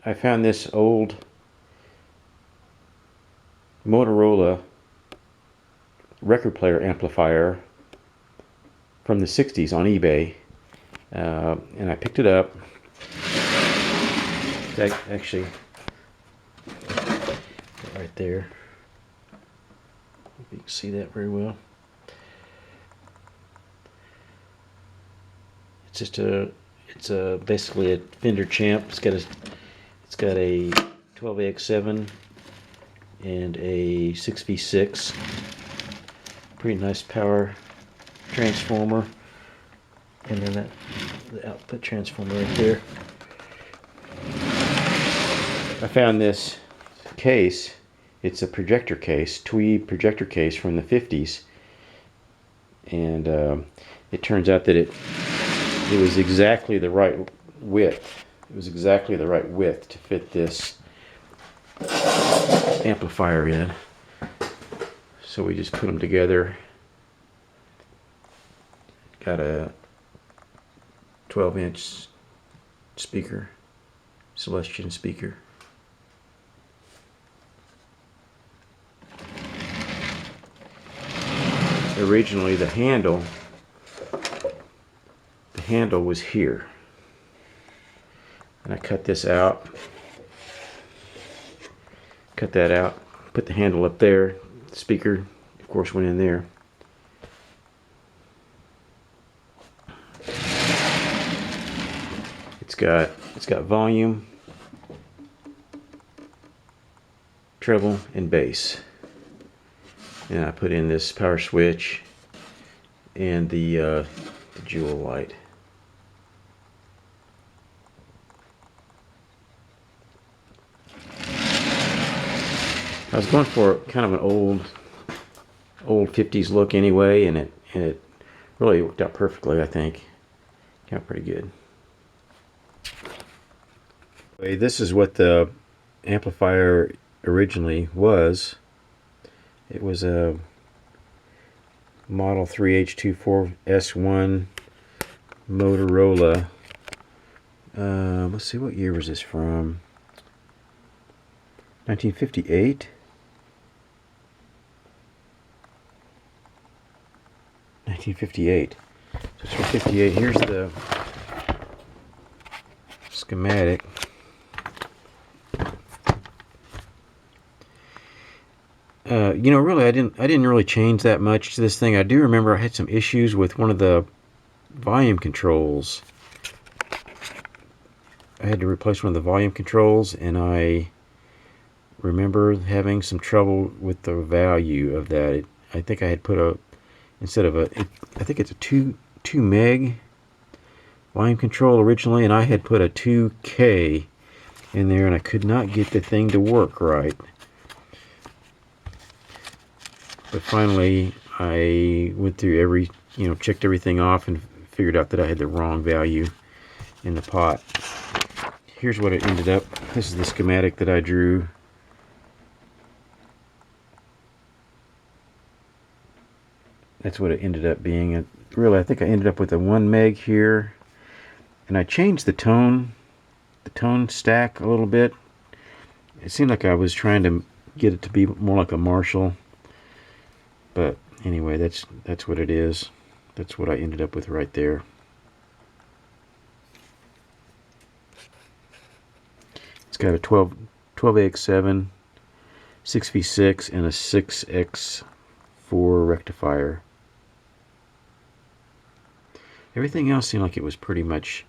I found this old Motorola record player amplifier from the 60s on eBay, and I picked it up. Actually, right there. Hope you can see that very well. It's basically a Fender Champ. It's got a 12AX7 and a 6V6. Pretty nice power transformer, and then the output transformer right there. I found this case. It's a projector case, Tweed projector case from the 50s, and it turns out that it was exactly the right width. It was exactly the right width to fit this amplifier in. So we just put them together. Got a 12-inch speaker, Celestion speaker. Originally the handle was here, and I cut this out, cut that out, put the handle up there. The speaker of course went in there. It's got volume, treble, and bass. And I put in this power switch and the jewel light. I was going for kind of an old 50s look anyway, and it really worked out perfectly. I think came out pretty good. This is what the amplifier originally was. It was a Model 3H24S1 Motorola. Let's see, what year was this from? 1958? 1958. So it's from 58. Here's the schematic. You know, really, I didn't really change that much to this thing. I do remember I had some issues with one of the volume controls. I had to replace one of the volume controls, and I remember having some trouble with the value of that. I think I had put I think it's a 2 meg volume control originally, and I had put a 2K in there, and I could not get the thing to work right. But finally, I went through checked everything off and figured out that I had the wrong value in the pot. Here's what it ended up. This is the schematic that I drew. That's what it ended up being. Really, I think I ended up with a 1 meg here, and I changed the tone stack a little bit. It seemed like I was trying to get it to be more like a Marshall. But anyway, that's what it is. That's what I ended up with right there. It's got a 12AX7, 6V6, and a 6X4 rectifier. Everything else seemed like it was pretty much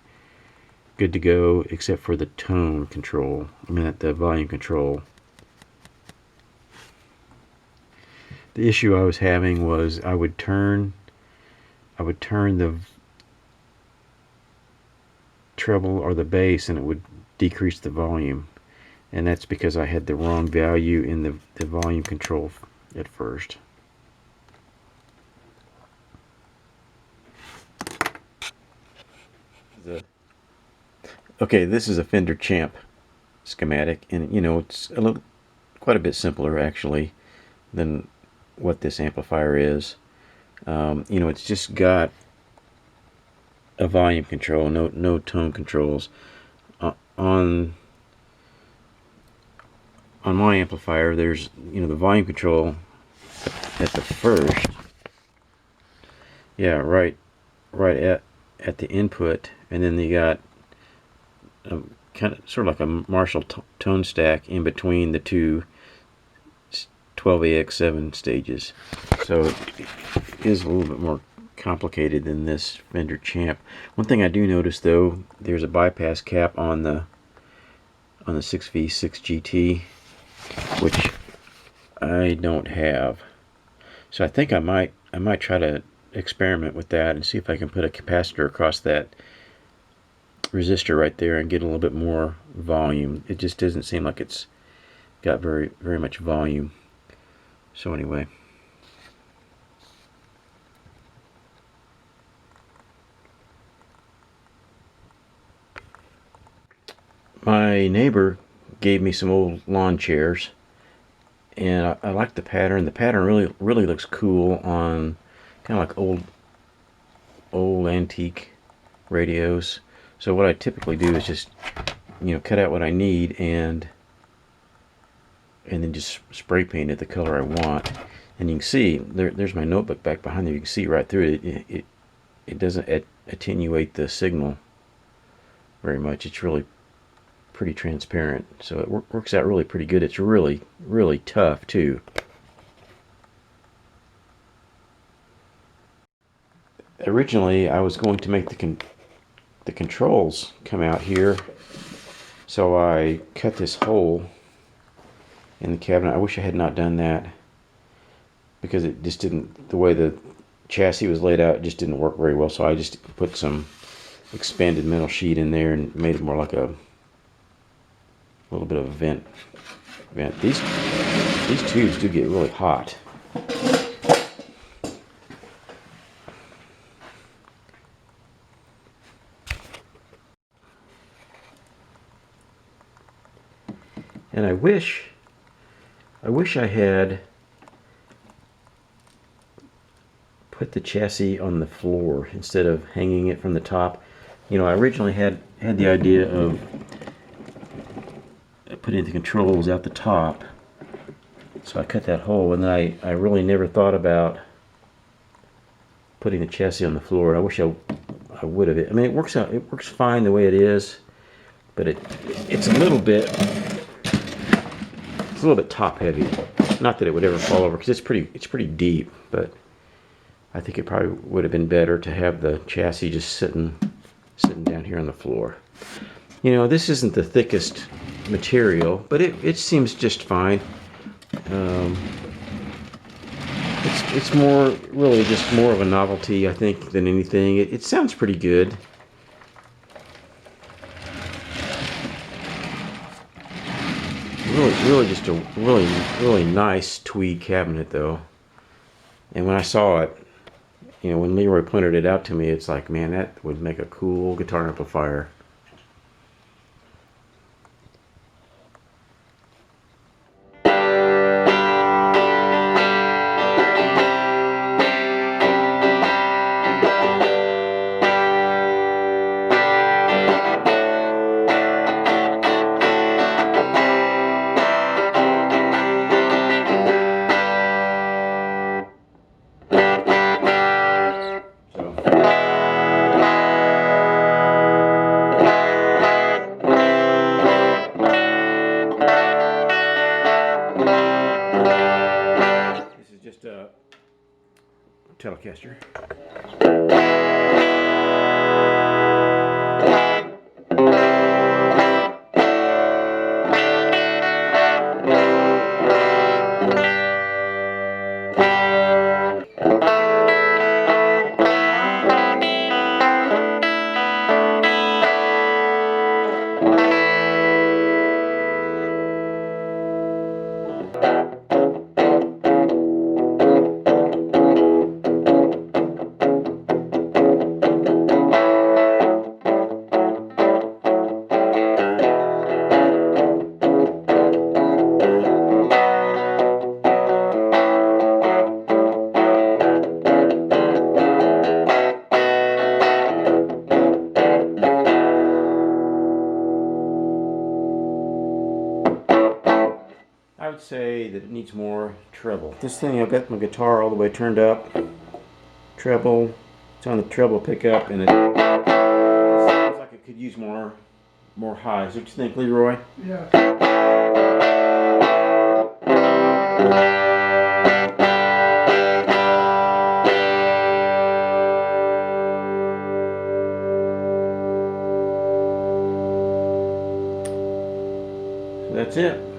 good to go, except for the tone control. I mean, the volume control. The issue I was having was I would turn the treble or the bass, and it would decrease the volume, and that's because I had the wrong value in the volume control at first. Okay, this is a Fender Champ schematic, and you know, it's quite a bit simpler actually than what this amplifier is. You know, it's just got a volume control, no tone controls. On on my amplifier, there's, you know, the volume control at the first. Yeah, right at the input, and then you got kind of sort of like a Marshall tone stack in between the two 12AX7 stages. So it is a little bit more complicated than this Fender Champ. One thing I do notice though, there's a bypass cap on the 6V6 GT, which I don't have. So I think I might try to experiment with that and see if I can put a capacitor across that resistor right there and get a little bit more volume. It just doesn't seem like it's got very much volume. So anyway, my neighbor gave me some old lawn chairs, and I like the pattern. The pattern really looks cool on kind of like old antique radios. So what I typically do is just, you know, cut out what I need and then just spray paint it the color I want. And you can see there's my notebook back behind there. You can see right through it. It doesn't attenuate the signal very much. It's really pretty transparent, so it works out really pretty good. It's really tough too. Originally I was going to make the controls come out here, so I cut this hole in the cabinet. I wish I had not done that, because it just didn't, the way the chassis was laid out, it just didn't work very well. So I just put some expanded metal sheet in there and made it more like a little bit of a vent. These tubes do get really hot. And I wish I had put the chassis on the floor instead of hanging it from the top. You know, I originally had the idea of putting the controls out the top, so I cut that hole, and then I really never thought about putting the chassis on the floor. I wish I would have. I mean, it works fine the way it is, but it's a little bit top heavy. Not that it would ever fall over, because it's pretty deep, but I think it probably would have been better to have the chassis just sitting down here on the floor. You know, this isn't the thickest material, but it seems just fine. It's really just more of a novelty, I think, than anything. It sounds pretty good. Really just a really nice Tweed cabinet though. And when I saw it, you know, when Leroy pointed it out to me, it's like, man, that would make a cool guitar amplifier. Just a Telecaster. I would say that it needs more treble. This thing, I've got my guitar all the way turned up. Treble, it's on the treble pickup, and it sounds like it could use more highs. What do you think, Leroy? Yeah. So that's it.